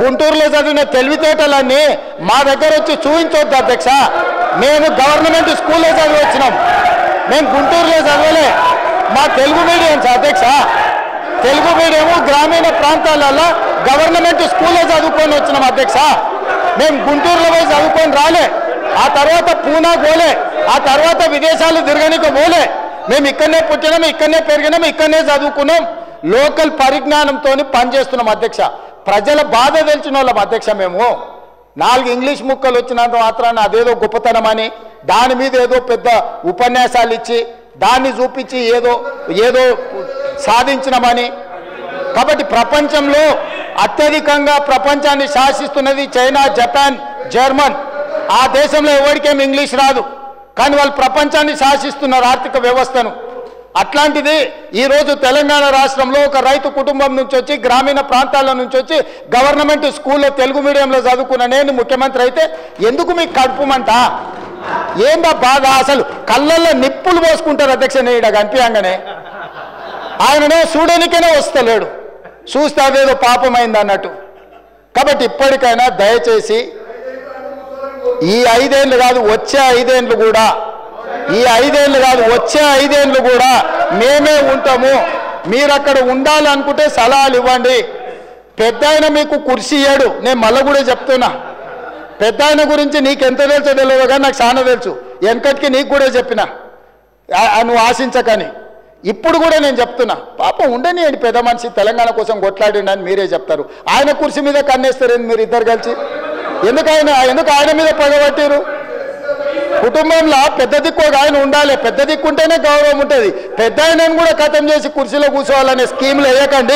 గుంటూరులో చదివిన తెలివితేటలన్నీ మా దగ్గర వచ్చి చూపించొద్దు అధ్యక్ష. మేము గవర్నమెంట్ స్కూల్లో చదివి వచ్చినాం, మేము గుంటూరులో చదవలే. మా తెలుగు మీడియంస్ అధ్యక్ష, తెలుగు మీడియం గ్రామీణ ప్రాంతాలలో గవర్నమెంట్ స్కూల్లో చదువుకొని వచ్చినాం అధ్యక్ష. మేము గుంటూరులో పోయి చదువుకొని రాలే, ఆ తర్వాత పూనా పోలే, ఆ తర్వాత విదేశాలు తిరగనికి పోలే. మేము ఇక్కడనే పుట్టినాం, ఇక్కడనే పెరిగినాం, ఇక్కడనే చదువుకున్నాం. లోకల్ పరిజ్ఞానంతో పనిచేస్తున్నాం అధ్యక్ష. ప్రజల బాధ తెలిసిన వాళ్ళం అధ్యక్ష. మేము 4 ఇంగ్లీష్ ముక్కలు వచ్చినంత మాత్రాన అదేదో గొప్పతనం అని దాని మీద ఏదో పెద్ద ఉపన్యాసాలు ఇచ్చి దాన్ని చూపించి ఏదో ఏదో సాధించినామని. కాబట్టి ప్రపంచంలో అత్యధికంగా ప్రపంచాన్ని శాసిస్తున్నది చైనా, జపాన్, జర్మన్. ఆ దేశంలో ఎవరికేం ఇంగ్లీష్ రాదు, కానీ వాళ్ళు ప్రపంచాన్ని శాసిస్తున్నారు ఆర్థిక వ్యవస్థను. అట్లాంటిది ఈరోజు తెలంగాణ రాష్ట్రంలో ఒక రైతు కుటుంబం నుంచి వచ్చి గ్రామీణ ప్రాంతాల నుంచి వచ్చి గవర్నమెంట్ స్కూల్లో తెలుగు మీడియంలో చదువుకున్న నేను ముఖ్యమంత్రి అయితే ఎందుకు మీకు కడుపుమంట? ఏందా బాధ? అసలు కళ్ళల్లో నిప్పులు పోసుకుంటారు అధ్యక్ష. నేడ కనిపించగానే ఆయననే చూడనికైనా వస్తలేడు, చూస్తే అదేదో పాపమైంది అన్నట్టు. కాబట్టి ఇప్పటికైనా దయచేసి ఈ 5 ఏళ్ళు కాదు వచ్చే 5 ఏళ్ళు కూడా, ఈ 5 ఏళ్ళు కాదు వచ్చే 5 ఏళ్ళు కూడా మేమే ఉంటాము. మీరు అక్కడ ఉండాలనుకుంటే సలహాలు ఇవ్వండి. పెద్ద ఆయన మీకు కుర్చీ ఇయ్యాడు. నేను మళ్ళీ కూడా చెప్తున్నా, పెద్ద ఆయన గురించి నీకు ఎంత తెలుసో తెలియదు కానీ నాకు చాలా తెలుసు. వెనకటికి నీకు కూడా చెప్పిన, నువ్వు ఆశించకని. ఇప్పుడు కూడా నేను చెప్తున్నా, పాపం ఉండనియండి, పెద్ద మనిషి తెలంగాణ కోసం కొట్లాడిండి అని మీరే చెప్తారు. ఆయన కుర్చీ మీద కన్నేస్తారేంది మీరు ఇద్దరు కలిసి? ఎందుకు ఆయన మీద పగబట్టారు? కుటుంబంలో పెద్ద దిక్కు ఒక ఆయన ఉండాలి, పెద్ద దిక్కు ఉంటేనే గౌరవం ఉంటుంది. పెద్ద ఆయనను కూడా ఖతం చేసి కుర్చీలో కూర్చోవాలనే స్కీమ్లు వేయకండి.